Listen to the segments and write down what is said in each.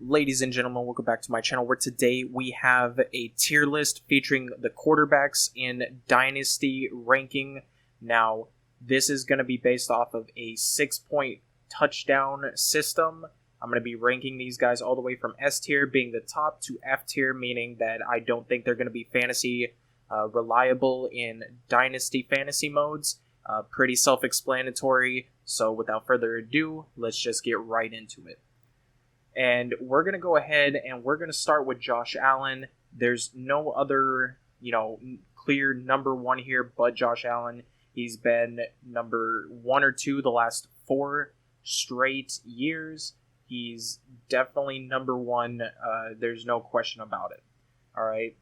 Ladies and gentlemen, welcome back to my channel where today we have a tier list featuring the quarterbacks in Dynasty ranking. Now, this is going to be based off of a 6-point touchdown system. I'm going to be ranking these guys all the way from S tier being the top to F tier, meaning that I don't think they're going to be fantasy reliable in Dynasty fantasy modes. Pretty self-explanatory, so without further ado, let's just get right into it. And we're going to go ahead and we're going to start with Josh Allen. There's no other, clear number one here but Josh Allen. He's been number 1 or 2 the last 4 straight years. He's definitely number 1. There's no question about it. All right.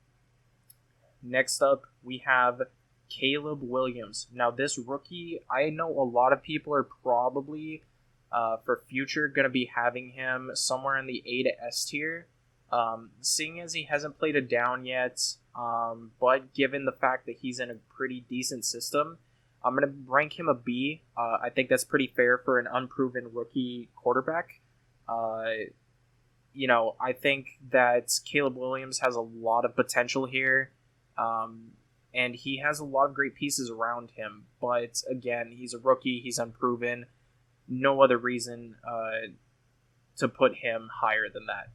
Next up, we have Caleb Williams. Now, this rookie, I know a lot of people are probably for future going to be having him somewhere in the A to S tier, seeing as he hasn't played a down yet, but given the fact that he's in a pretty decent system, I'm going to rank him a B. I think that's pretty fair for an unproven rookie quarterback. I think that Caleb Williams has a lot of potential here, and he has a lot of great pieces around him, but again, he's a rookie, he's unproven. No other reason to put him higher than that.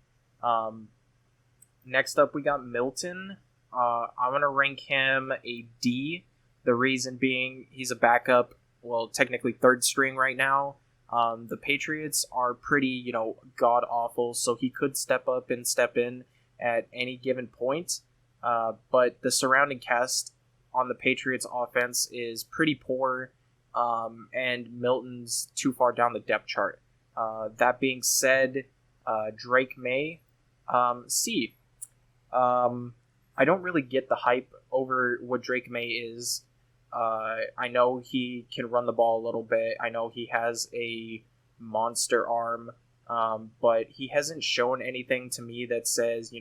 Next up, we got Milton. I'm going to rank him a D. The reason being he's a backup, well, technically third string right now. The Patriots are pretty, god-awful, so he could step up and step in at any given point. But the surrounding cast on the Patriots offense is pretty poor. And Milton's too far down the depth chart. That being said, Drake May, C. I don't really get the hype over what Drake May is. I know he can run the ball a little bit. I know he has a monster arm, but he hasn't shown anything to me that says,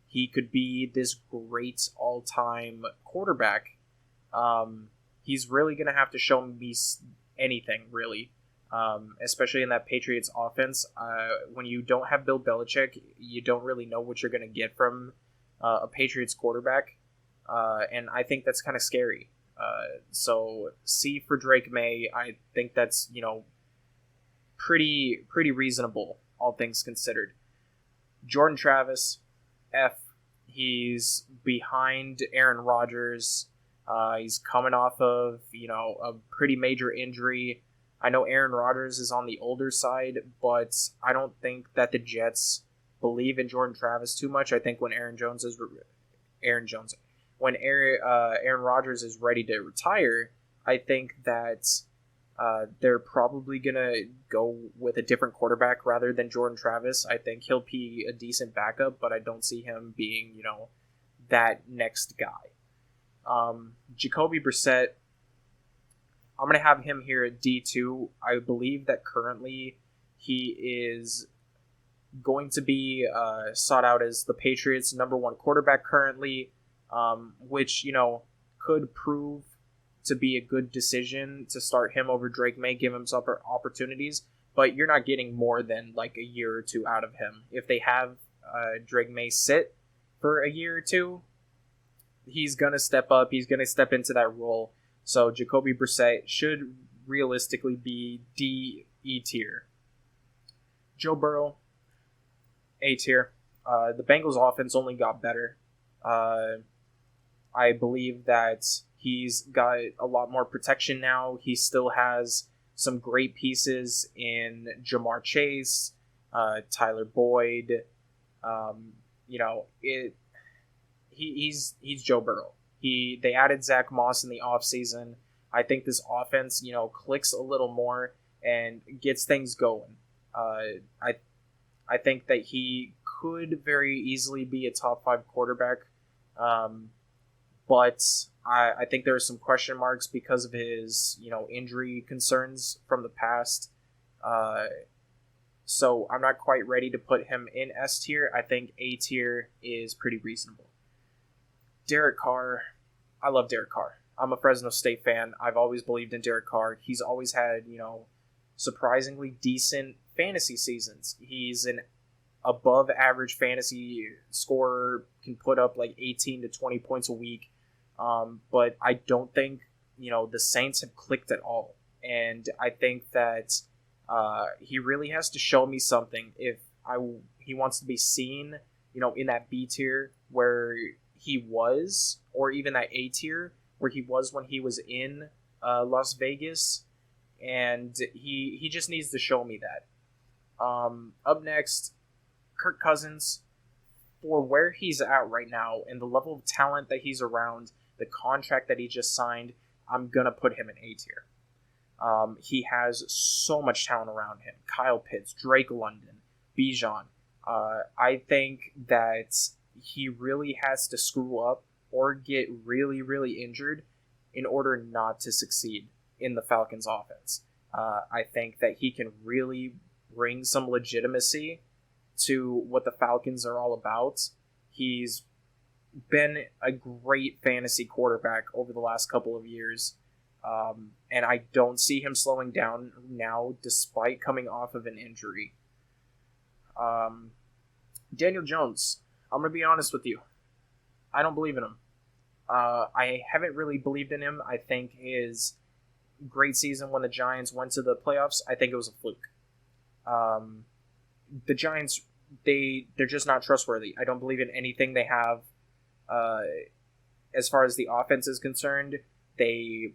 he could be this great all-time quarterback. He's really going to have to show me anything, really, especially in that Patriots offense. When you don't have Bill Belichick, you don't really know what you're going to get from a Patriots quarterback, and I think that's kind of scary. So C for Drake May, I think that's, pretty reasonable, all things considered. Jordan Travis, F. He's behind Aaron Rodgers. He's coming off of, a pretty major injury. I know Aaron Rodgers is on the older side, but I don't think that the Jets believe in Jordan Travis too much. I think when Aaron Rodgers is ready to retire, I think that they're probably going to go with a different quarterback rather than Jordan Travis. I think he'll be a decent backup, but I don't see him being, that next guy. Jacoby Brissett, I'm going to have him here at D2. I believe that currently he is going to be sought out as the Patriots' number 1 quarterback currently, which, could prove to be a good decision to start him over Drake May, give him some opportunities, but you're not getting more than like a year or 2 out of him. If they have Drake May sit for a year or 2, he's going to step up. He's going to step into that role. So Jacoby Brissett should realistically be D, E tier. Joe Burrow, A tier. The Bengals offense only got better. I believe that he's got a lot more protection now. He still has some great pieces in Jamar Chase, Tyler Boyd. He's Joe Burrow. They added Zach Moss in the offseason. I think this offense, clicks a little more and gets things going. I think that he could very easily be a top 5 quarterback, but I think there are some question marks because of his, injury concerns from the past. So I'm not quite ready to put him in S tier. I think A tier is pretty reasonable. Derek Carr, I love Derek Carr. I'm a Fresno State fan. I've always believed in Derek Carr. He's always had, surprisingly decent fantasy seasons. He's an above average fantasy scorer, can put up like 18 to 20 points a week. But I don't think, the Saints have clicked at all. And I think that he really has to show me something if he wants to be seen, in that B tier where he was, or even that A tier where he was when he was in Las Vegas. And he just needs to show me that. Up next, Kirk Cousins. For where he's at right now and the level of talent that he's around, the contract that he just signed, I'm going to put him in A tier. He has so much talent around him. Kyle Pitts, Drake London, Bijan. I think that he really has to screw up or get really, really injured in order not to succeed in the Falcons offense. I think that he can really bring some legitimacy to what the Falcons are all about. He's been a great fantasy quarterback over the last couple of years. And I don't see him slowing down now despite coming off of an injury. Daniel Jones, I'm going to be honest with you. I don't believe in him. I haven't really believed in him. I think his great season when the Giants went to the playoffs, I think it was a fluke. The Giants, they're just not trustworthy. I don't believe in anything they have. As far as the offense is concerned, they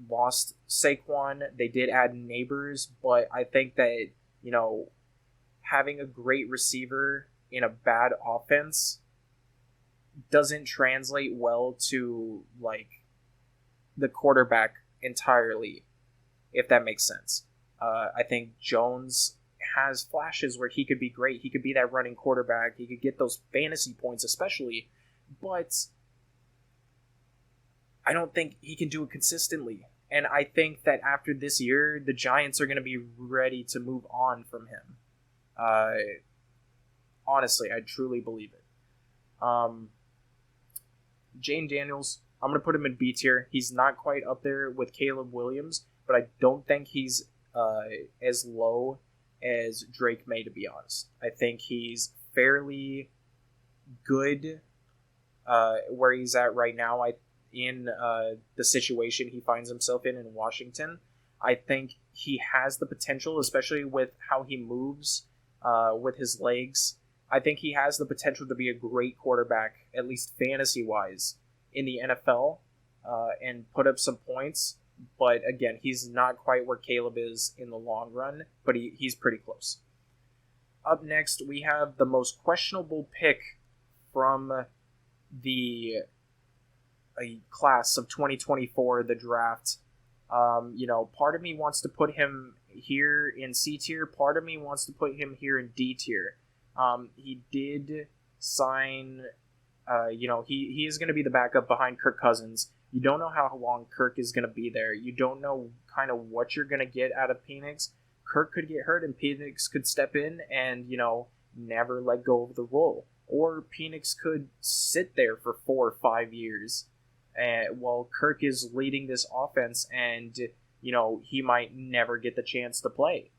lost Saquon. They did add Neighbors, but I think that, having a great receiver in a bad offense doesn't translate well to, the quarterback entirely, if that makes sense. I think Jones has flashes where he could be great. He could be that running quarterback. He could get those fantasy points especially, but I don't think he can do it consistently. And I think that after this year, the Giants are going to be ready to move on from him. Honestly, I truly believe it. Jane Daniels, I'm going to put him in B tier. He's not quite up there with Caleb Williams, but I don't think he's as low as Drake May, to be honest. I think he's fairly good where he's at right now. In the situation he finds himself in Washington. I think he has the potential, especially with how he moves with his legs. I think he has the potential to be a great quarterback, at least fantasy-wise, in the NFL and put up some points. But again, he's not quite where Caleb is in the long run, but he's pretty close. Up next, we have the most questionable pick from the class of 2024, the draft. Part of me wants to put him here in C tier. Part of me wants to put him here in D tier. He did sign, he is going to be the backup behind Kirk Cousins. You don't know how long Kirk is going to be there. You don't know kind of what you're going to get out of Penix. Kirk could get hurt and Penix could step in and, never let go of the role. Or Penix could sit there for 4 or 5 years while Kirk is leading this offense and, he might never get the chance to play.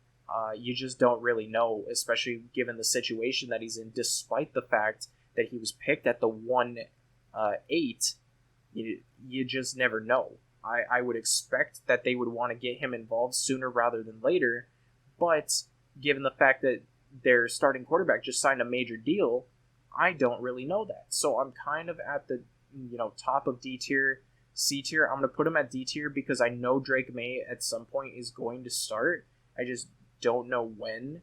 You just don't really know, especially given the situation that he's in, despite the fact that he was picked at the 1-8. You just never know. I would expect that they would want to get him involved sooner rather than later, but given the fact that their starting quarterback just signed a major deal, I don't really know that. So I'm kind of at the top of D tier, C tier. I'm going to put him at D tier because I know Drake May at some point is going to start. I just don't know when,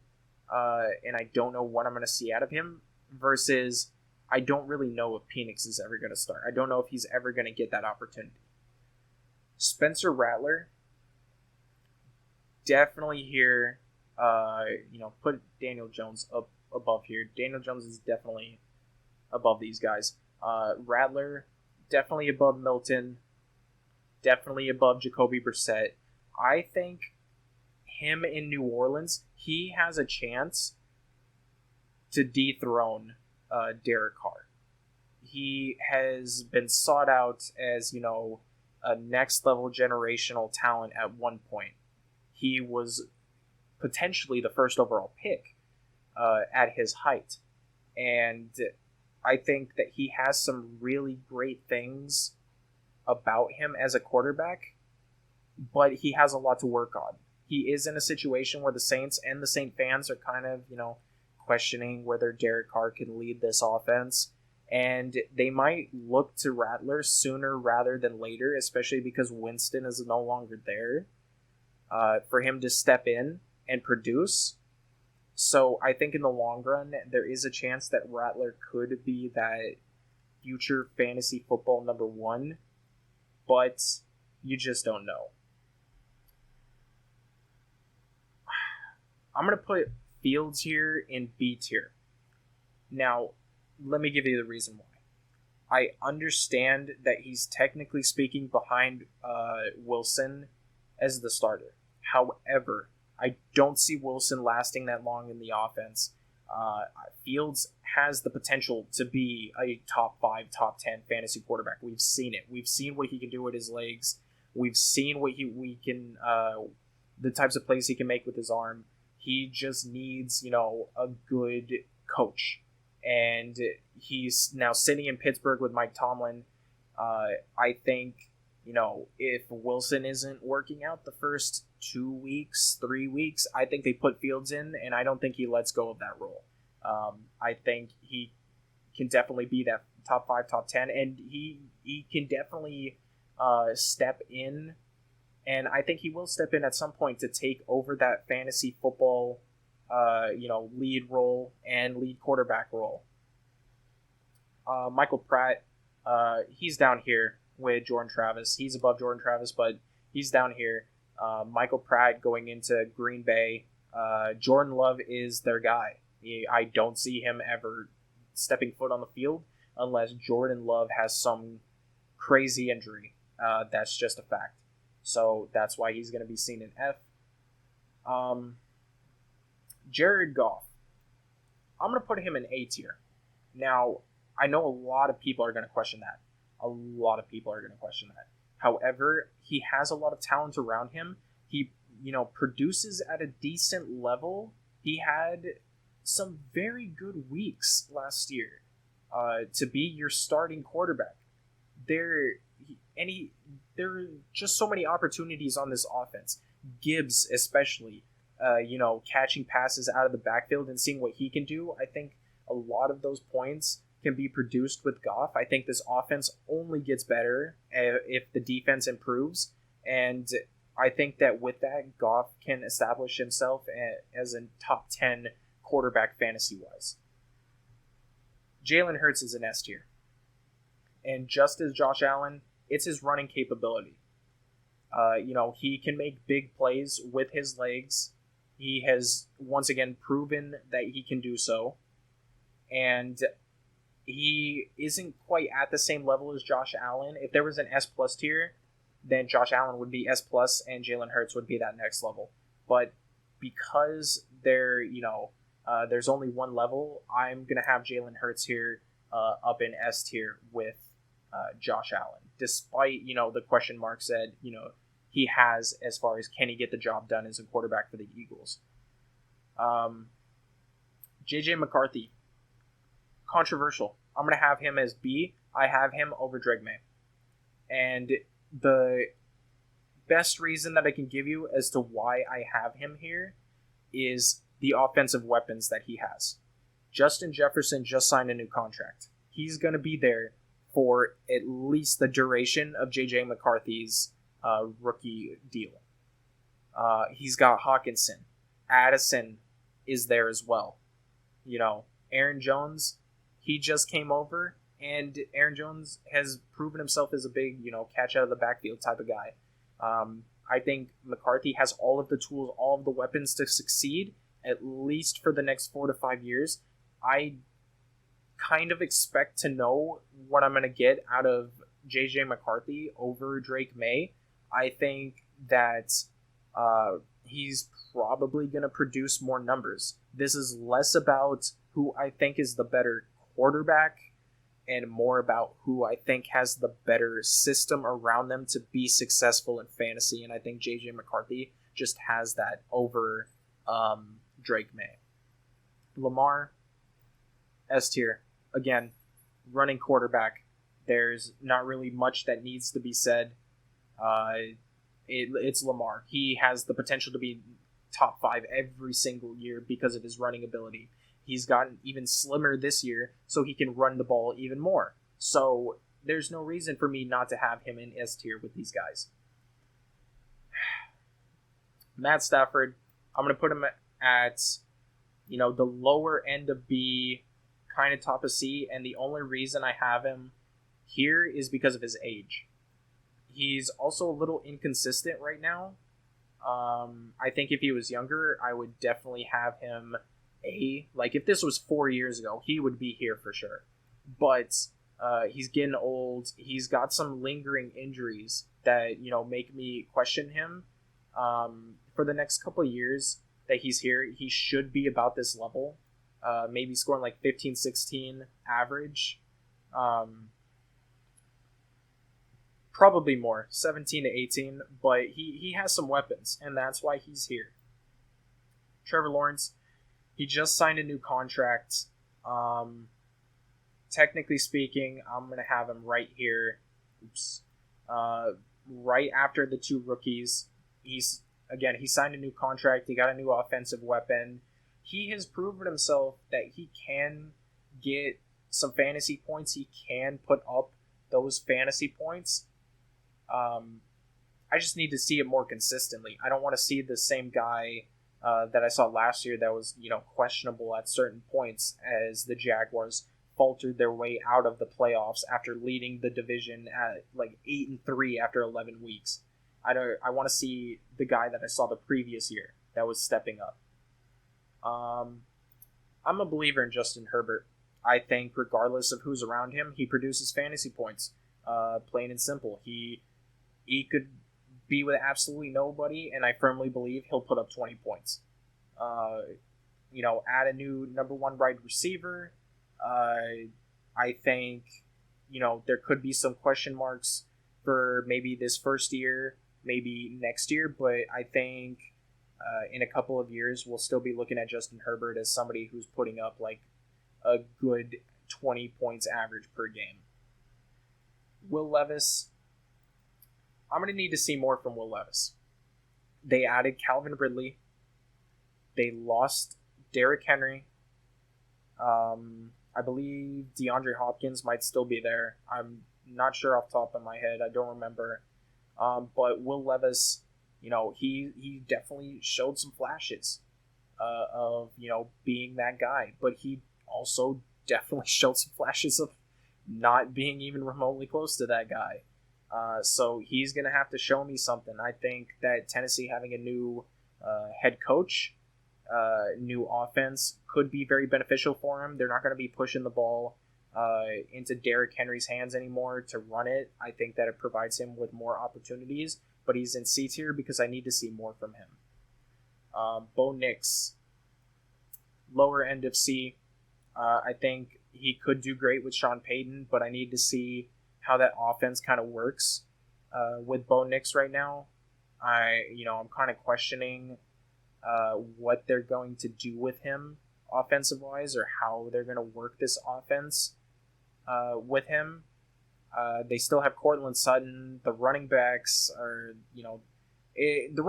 and I don't know what I'm going to see out of him, versus I don't really know if Penix is ever going to start. I don't know if he's ever going to get that opportunity. Spencer Rattler, definitely here. Put Daniel Jones up above here. Daniel Jones is definitely above these guys. Rattler, definitely above Milton. Definitely above Jacoby Brissett. I think him in New Orleans, he has a chance to dethrone Derek Carr. He has been sought out as, a next level generational talent at one point. He was potentially the first overall pick. at his height. And I think that he has some really great things about him as a quarterback, but he has a lot to work on. He is in a situation where the Saints and the Saint fans are kind of, questioning whether Derek Carr can lead this offense. And they might look to Rattler sooner rather than later, especially because Winston is no longer there, for him to step in and produce. So I think in the long run, there is a chance that Rattler could be that future fantasy football number one, but you just don't know. I'm going to put Fields here in B tier. Now, let me give you the reason why. I understand that he's technically speaking behind Wilson as the starter. However, I don't see Wilson lasting that long in the offense. Fields has the potential to be a top 5, top 10 fantasy quarterback. We've seen it. We've seen what he can do with his legs. We've seen what the types of plays he can make with his arm. He just needs, a good coach. And he's now sitting in Pittsburgh with Mike Tomlin. I think, if Wilson isn't working out the first 2 weeks, 3 weeks, I think they put Fields in, and I don't think he lets go of that role. I think he can definitely be that top 5, top 10, and he can definitely step in, and I think he will step in at some point to take over that fantasy football lead role and lead quarterback role. Michael Pratt, he's down here with Jordan Travis. He's above Jordan Travis, but he's down here. Michael Pratt going into Green Bay. Jordan Love is their guy. I don't see him ever stepping foot on the field unless Jordan Love has some crazy injury. That's just a fact. So that's why he's going to be seen in F. Jared Goff. I'm going to put him in A tier. Now, I know a lot of people are going to question that. However, he has a lot of talent around him. He, produces at a decent level. He had some very good weeks last year to be your starting quarterback. There are just so many opportunities on this offense. Gibbs, especially, catching passes out of the backfield and seeing what he can do. I think a lot of those points can be produced with Goff. I think this offense only gets better if the defense improves. And I think that with that, Goff can establish himself as a top 10 quarterback fantasy-wise. Jalen Hurts is an S tier. And just as Josh Allen, it's his running capability. He can make big plays with his legs. He has, once again, proven that he can do so. And he isn't quite at the same level as Josh Allen. If there was an S plus tier, then Josh Allen would be S plus and Jalen Hurts would be that next level. But because there's only one level, I'm going to have Jalen Hurts here up in S tier with Josh Allen. Despite, the question marks that, he has as far as can he get the job done as a quarterback for the Eagles. J.J. McCarthy. Controversial. I'm going to have him as B. I have him over Drake May. And the best reason that I can give you as to why I have him here is the offensive weapons that he has. Justin Jefferson just signed a new contract. He's going to be there for at least the duration of J.J. McCarthy's rookie deal. He's got Hawkinson. Addison is there as well. Aaron Jones, he just came over, and Aaron Jones has proven himself as a big, catch out of the backfield type of guy. I think McCarthy has all of the tools, all of the weapons to succeed, at least for the next 4 to 5 years. I kind of expect to know what I'm going to get out of J.J. McCarthy over Drake May. I think that he's probably going to produce more numbers. This is less about who I think is the better quarterback and more about who I think has the better system around them to be successful in fantasy. And I think J.J. McCarthy just has that over Drake May. Lamar, S tier. Again, running quarterback. There's not really much that needs to be said. It's Lamar. He has the potential to be top 5 every single year because of his running ability. He's gotten even slimmer this year, so he can run the ball even more. So there's no reason for me not to have him in S tier with these guys. Matt Stafford, I'm going to put him at, the lower end of B, kind of top of C, and the only reason I have him here is because of his age. He's also a little inconsistent right now. I think if he was younger, I would definitely have him A. Like, if this was 4 years ago, he would be here for sure. But he's getting old. He's got some lingering injuries that, make me question him. For the next couple of years that he's here, he should be about this level. Maybe scoring like 15, 16 average. Probably more, 17 to 18, but he has some weapons, and that's why he's here. Trevor Lawrence, he just signed a new contract. Technically speaking, I'm going to have him right here. Right after the 2 rookies. He signed a new contract. He got a new offensive weapon. He has proven himself that he can get some fantasy points. He can put up those fantasy points. I just need to see it more consistently. I don't want to see the same guy that I saw last year that was, questionable at certain points as the Jaguars faltered their way out of the playoffs after leading the division at like 8-3 after 11 weeks. I want to see the guy that I saw the previous year that was stepping up. I'm a believer in Justin Herbert. I think regardless of who's around him, he produces fantasy points. Plain and simple. He could be with absolutely nobody, and I firmly believe he'll put up 20 points. Add a new number 1 wide receiver. I think, there could be some question marks for maybe this first year, maybe next year, but I think in a couple of years we'll still be looking at Justin Herbert as somebody who's putting up like a good 20 points average per game. Will Levis, I'm going to need to see more from Will Levis. They added Calvin Ridley. They lost Derrick Henry. I believe DeAndre Hopkins might still be there. I'm not sure off the top of my head. I don't remember. But Will Levis, he definitely showed some flashes of, being that guy. But he also definitely showed some flashes of not being even remotely close to that guy. So he's going to have to show me something. I think that Tennessee having a new head coach, new offense could be very beneficial for him. They're not going to be pushing the ball into Derrick Henry's hands anymore to run it. I think that it provides him with more opportunities, but he's in C tier because I need to see more from him. Bo Nix, lower end of C. I think he could do great with Sean Payton, but I need to see how that offense kind of works with Bo Nix right now. I'm kind of questioning what they're going to do with him offensive-wise, or how they're going to work this offense with him. They still have Cortland Sutton. The running backs are, the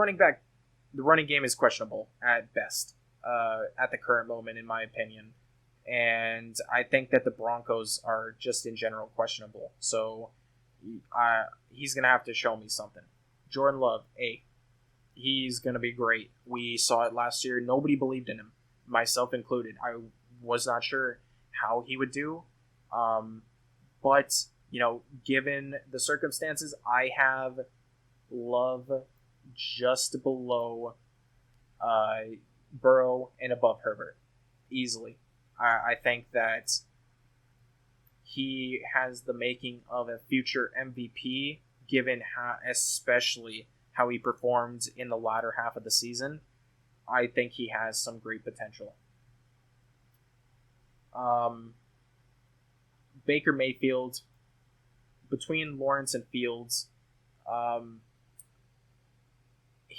running game is questionable at best at the current moment, in my opinion. And I think that the Broncos are just in general questionable. So he's going to have to show me something. Jordan Love, A. He's going to be great. We saw it last year. Nobody believed in him, myself included. I was not sure how he would do. But, given the circumstances, I have Love just below Burrow and above Herbert. Easily. I think that he has the making of a future MVP, given especially how he performed in the latter half of the season. I think he has some great potential. Baker Mayfield, between Lawrence and Fields,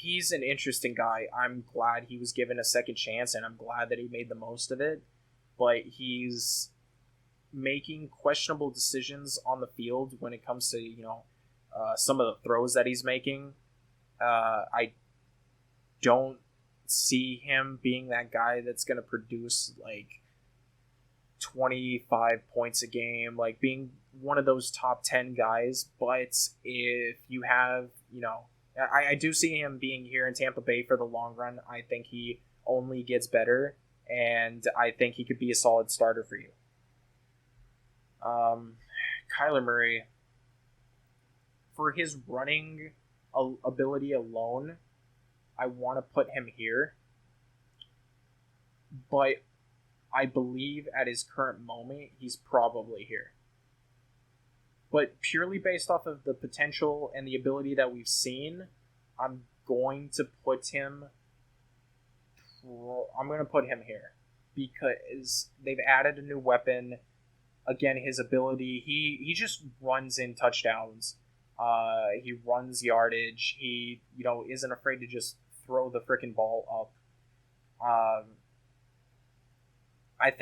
he's an interesting guy. I'm glad he was given a second chance, and I'm glad that he made the most of it. But he's making questionable decisions on the field when it comes to some of the throws that he's making. I don't see him being that guy that's going to produce like 25 points a game, like being one of those top 10 guys. But if you have, I do see him being here in Tampa Bay for the long run. I think he only gets better, and I think he could be a solid starter for you. Kyler Murray, for his running ability alone, I want to put him here. But I believe at his current moment, he's probably here. But purely based off of the potential and the ability that we've seen, I'm going to put him here. Because they've added a new weapon. Again, his ability, he just runs in touchdowns. He runs yardage. He, isn't afraid to just throw the freaking ball up. I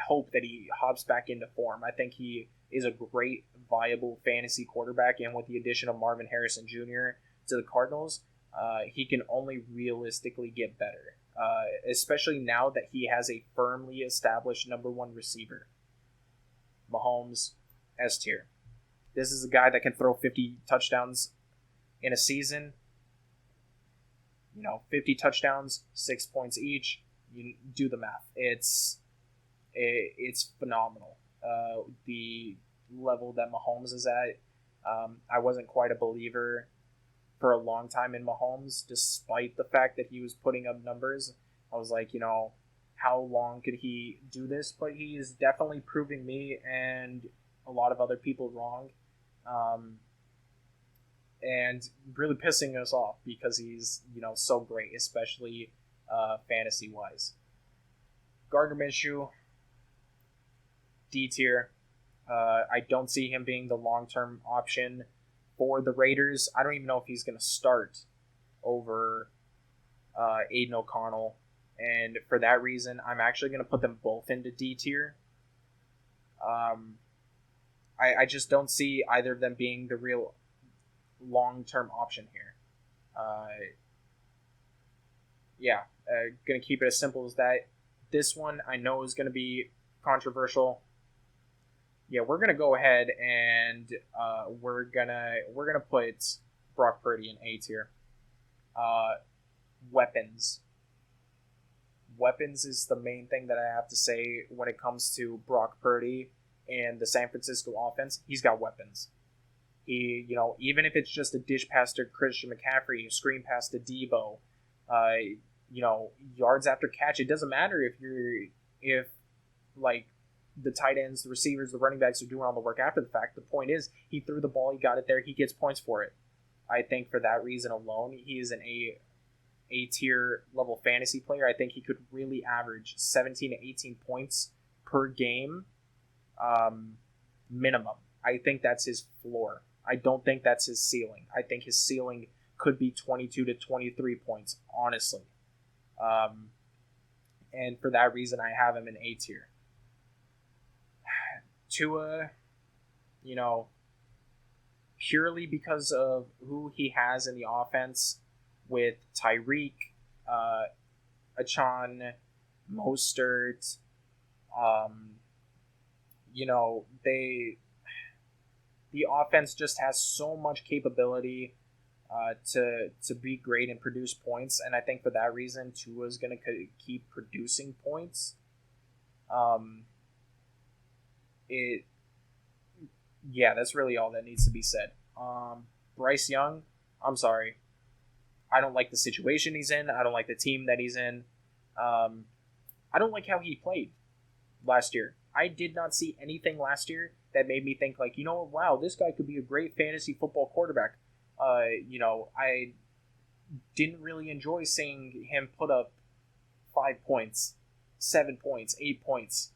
hope that he hops back into form. I think he is a great, viable fantasy quarterback, and with the addition of Marvin Harrison Jr. to the Cardinals, he can only realistically get better, especially now that he has a firmly established number one receiver. Mahomes, S tier. This is a guy that can throw 50 touchdowns in a season. 50 touchdowns, 6 points each. You do the math. It's phenomenal. The level that Mahomes is at. I wasn't quite a believer for a long time in Mahomes, despite the fact that he was putting up numbers. I was like, how long could he do this? But he is definitely proving me and a lot of other people wrong. And really pissing us off because he's, so great, especially fantasy-wise. Gardner Minshew, D tier. I don't see him being the long-term option for the Raiders. I don't even know if he's going to start over Aiden O'Connell. And for that reason, I'm actually going to put them both into D tier. I just don't see either of them being the real long-term option here. Going to keep it as simple as that. This one I know is going to be controversial. Yeah, we're going to go ahead and we're gonna put Brock Purdy in A tier. Weapons. Weapons is the main thing that I have to say when it comes to Brock Purdy and the San Francisco offense. He's got weapons. He, even if it's just a dish pass to Christian McCaffrey, a screen pass to Debo, yards after catch. It doesn't matter if the tight ends, the receivers, the running backs are doing all the work after the fact. The point is, he threw the ball, he got it there, he gets points for it. I think for that reason alone, he is an A tier level fantasy player. I think he could really average 17 to 18 points per game minimum. I think that's his floor. I don't think that's his ceiling. I think his ceiling could be 22 to 23 points, honestly. And for that reason, I have him in A tier. Tua, purely because of who he has in the offense with Tyreek, Achane, Mostert, the offense just has so much capability to be great and produce points, and I think for that reason, Tua is going to keep producing points. That's really all that needs to be said. Bryce Young, I'm sorry. I don't like the situation he's in. I don't like the team that he's in. I don't like how he played last year. I did not see anything last year that made me think wow, this guy could be a great fantasy football quarterback. I didn't really enjoy seeing him put up 5 points, 7 points, 8 points,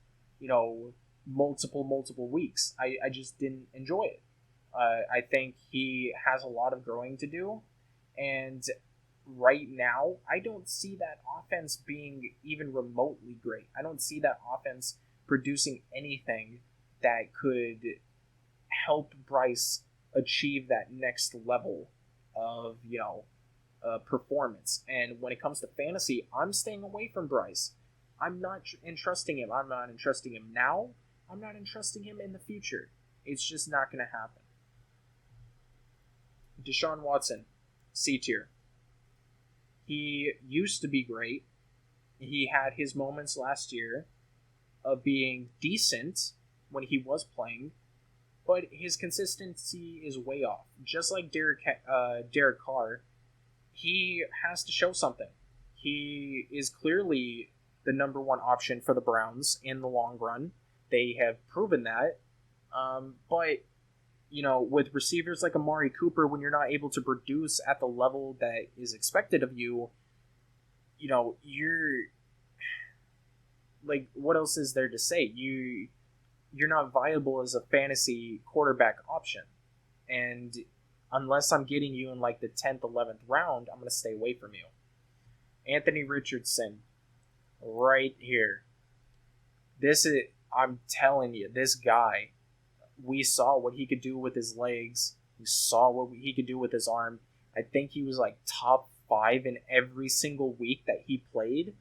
multiple weeks. I just didn't enjoy it. I think he has a lot of growing to do, and right now, I don't see that offense being even remotely great. I don't see that offense producing anything that could help Bryce achieve that next level of, performance. And when it comes to fantasy, I'm staying away from Bryce. I'm not entrusting him. I'm not entrusting him now. I'm not entrusting him in the future. It's just not going to happen. Deshaun Watson, C tier. He used to be great. He had his moments last year of being decent when he was playing, but his consistency is way off. Just like Derek Carr, he has to show something. He is clearly the number one option for the Browns in the long run. They have proven that. But, with receivers like Amari Cooper, when you're not able to produce at the level that is expected of you, you're like, what else is there to say? You're not viable as a fantasy quarterback option. And unless I'm getting you in like the 10th, 11th round, I'm going to stay away from you. Anthony Richardson, right here. I'm telling you, this guy, we saw what he could do with his legs. We saw what he could do with his arm. I think he was like top 5 in every single week that he played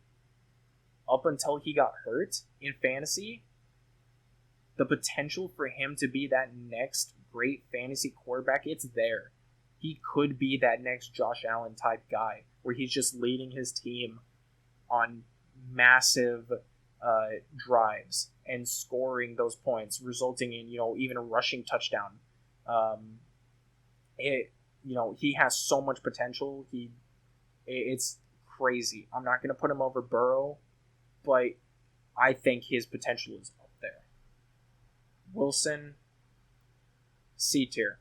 up until he got hurt in fantasy. The potential for him to be that next great fantasy quarterback, it's there. He could be that next Josh Allen type guy where he's just leading his team on massive drives and scoring those points, resulting in, even a rushing touchdown. He has so much potential. It's crazy. I'm not going to put him over Burrow, but I think his potential is up there. Wilson, C tier.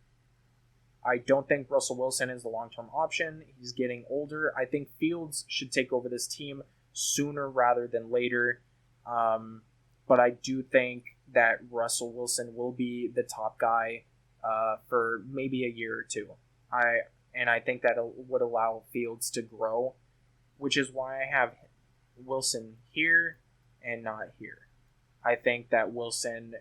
I don't think Russell Wilson is the long-term option. He's getting older. I think Fields should take over this team sooner rather than later. But I do think that Russell Wilson will be the top guy for maybe a year or two. I think that would allow Fields to grow, which is why I have Wilson here and not here. I think that Wilson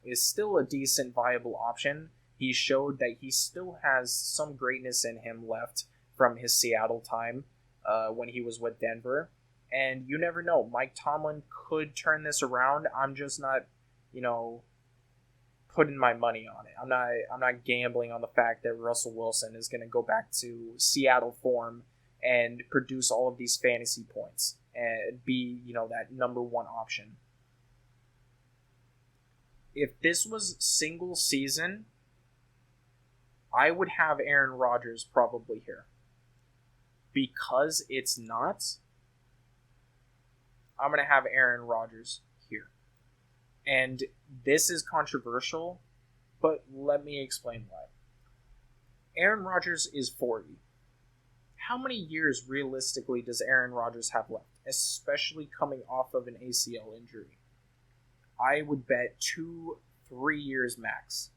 is still a decent, viable option. He showed that he still has some greatness in him left from his Seattle time when he was with Denver. And you never know. Mike Tomlin could turn this around. I'm just not, putting my money on it. I'm not gambling on the fact that Russell Wilson is going to go back to Seattle form and produce all of these fantasy points and be, that number one option. If this was single season, I would have Aaron Rodgers probably here. Because it's not, I'm going to have Aaron Rodgers here. And this is controversial, but let me explain why. Aaron Rodgers is 40. How many years realistically does Aaron Rodgers have left, especially coming off of an ACL injury? I would bet 2-3 years max.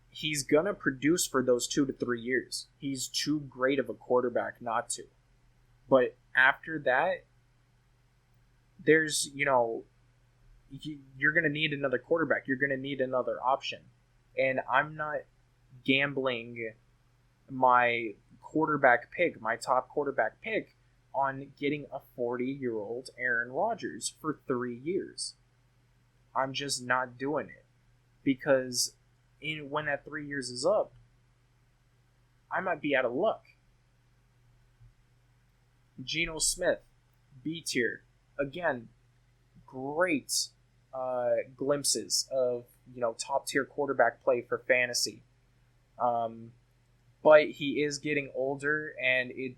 He's going to produce for those 2 to 3 years. He's too great of a quarterback not to. But after that, there's, you're going to need another quarterback. You're going to need another option. And I'm not gambling my quarterback pick, my top quarterback pick, on getting a 40-year-old Aaron Rodgers for 3 years. I'm just not doing it. Because when that 3 years is up, I might be out of luck. Geno Smith, B tier. Again, great glimpses of top tier quarterback play for fantasy. But he is getting older, and it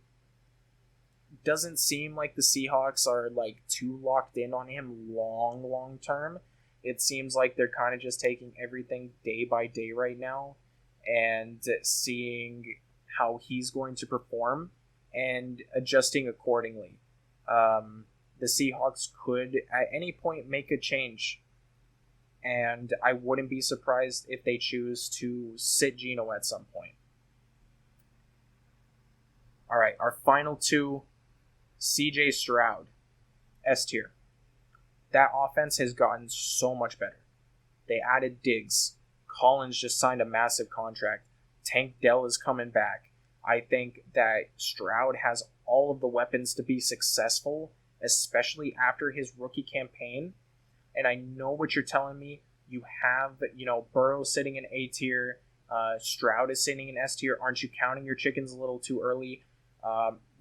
doesn't seem like the Seahawks are like too locked in on him long term. It seems like they're kind of just taking everything day by day right now and seeing how he's going to perform and adjusting accordingly. The Seahawks could at any point make a change, and I wouldn't be surprised if they choose to sit Geno at some point. All right, our final two, CJ Stroud, S tier. That offense has gotten so much better. They added Diggs. Collins just signed a massive contract. Tank Dell is coming back. I think that Stroud has all of the weapons to be successful, especially after his rookie campaign. And I know what you're telling me. You have, Burrow sitting in A tier. Stroud is sitting in S tier. Aren't you counting your chickens a little too early?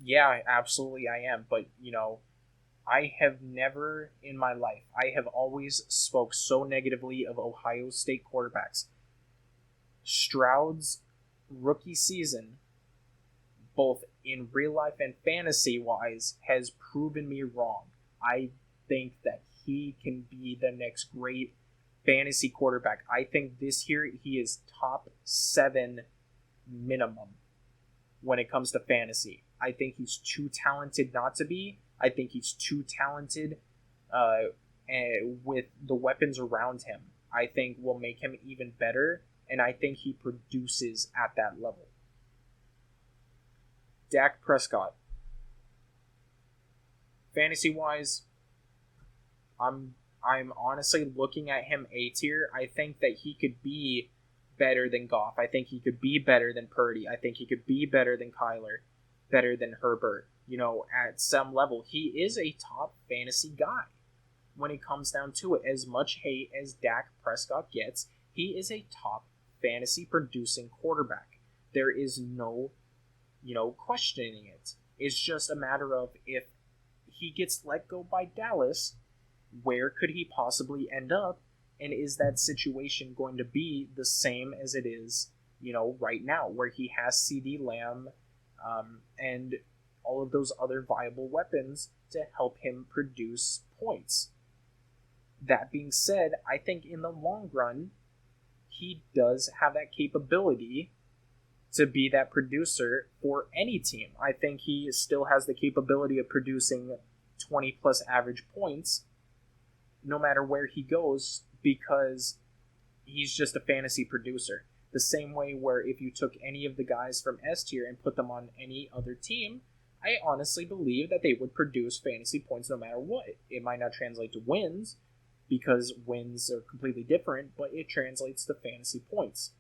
Yeah, absolutely I am. But, I have never in my life, I have always spoke so negatively of Ohio State quarterbacks. Stroud's rookie season, both in real life and fantasy wise, has proven me wrong. I think that he can be the next great fantasy quarterback. I think this year he is top 7 minimum when it comes to fantasy. I think he's too talented not to be. I think he's too talented with the weapons around him. I think will make him even better, and I think he produces at that level. Dak Prescott. Fantasy-wise, I'm honestly looking at him A tier. I think that he could be better than Goff. I think he could be better than Purdy. I think he could be better than Kyler, better than Herbert. At some level, he is a top fantasy guy. When it comes down to it, as much hate as Dak Prescott gets, he is a top fantasy producing quarterback. There is no, questioning it. It's just a matter of if he gets let go by Dallas, where could he possibly end up? And is that situation going to be the same as it is, right now, where he has CD Lamb and all of those other viable weapons to help him produce points? That being said, I think in the long run, he does have that capability to be that producer for any team. I think he still has the capability of producing 20 plus average points no matter where he goes, because he's just a fantasy producer. The same way where if you took any of the guys from S tier and put them on any other team, I honestly believe that they would produce fantasy points no matter what. It might not translate to wins, because wins are completely different, but it translates to fantasy points.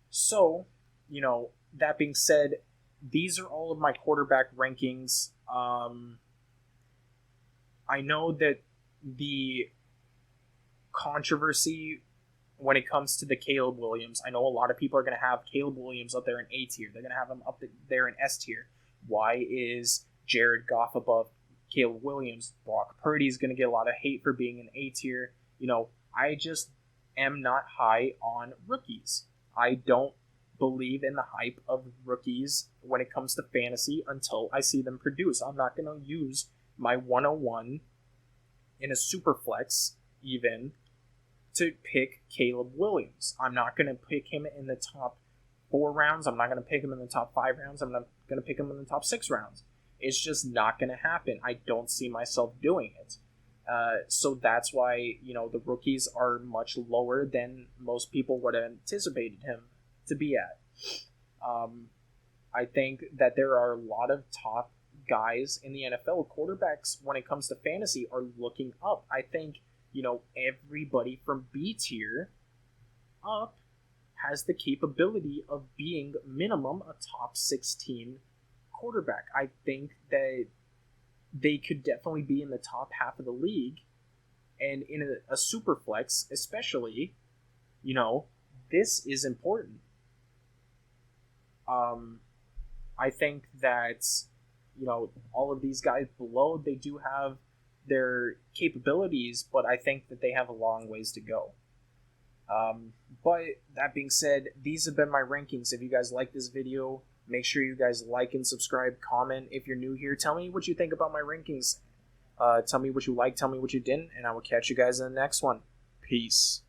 So, that being said, these are all of my quarterback rankings. I know that the controversy when it comes to the Caleb Williams, I know a lot of people are going to have Caleb Williams up there in A tier. They're going to have him up there in S tier. Why is Jared Goff above Caleb Williams? Brock Purdy is going to get a lot of hate for being in A tier. I just am not high on rookies. I don't believe in the hype of rookies when it comes to fantasy until I see them produce. I'm not going to use my 101 in a super flex even to pick Caleb Williams. I'm not going to pick him in the top 4 rounds. I'm not going to pick him in the top 5 rounds. I'm not going to pick him in the top 6 rounds. It's just not going to happen. I don't see myself doing it. So that's why, the rookies are much lower than most people would have anticipated him to be at. I think that there are a lot of top guys in the NFL. Quarterbacks, when it comes to fantasy, are looking up. I think, everybody from B tier up has the capability of being minimum a top 16 quarterback. I think that they could definitely be in the top half of the league, and in a super flex especially, this is important. I think that, all of these guys below, they do have their capabilities, but I think that they have a long ways to go. But that being said, these have been my rankings. If you guys like this video, make sure you guys like and subscribe, comment. If you're new here, tell me what you think about my rankings. Tell me what you liked, tell me what you didn't, and I will catch you guys in the next one. Peace.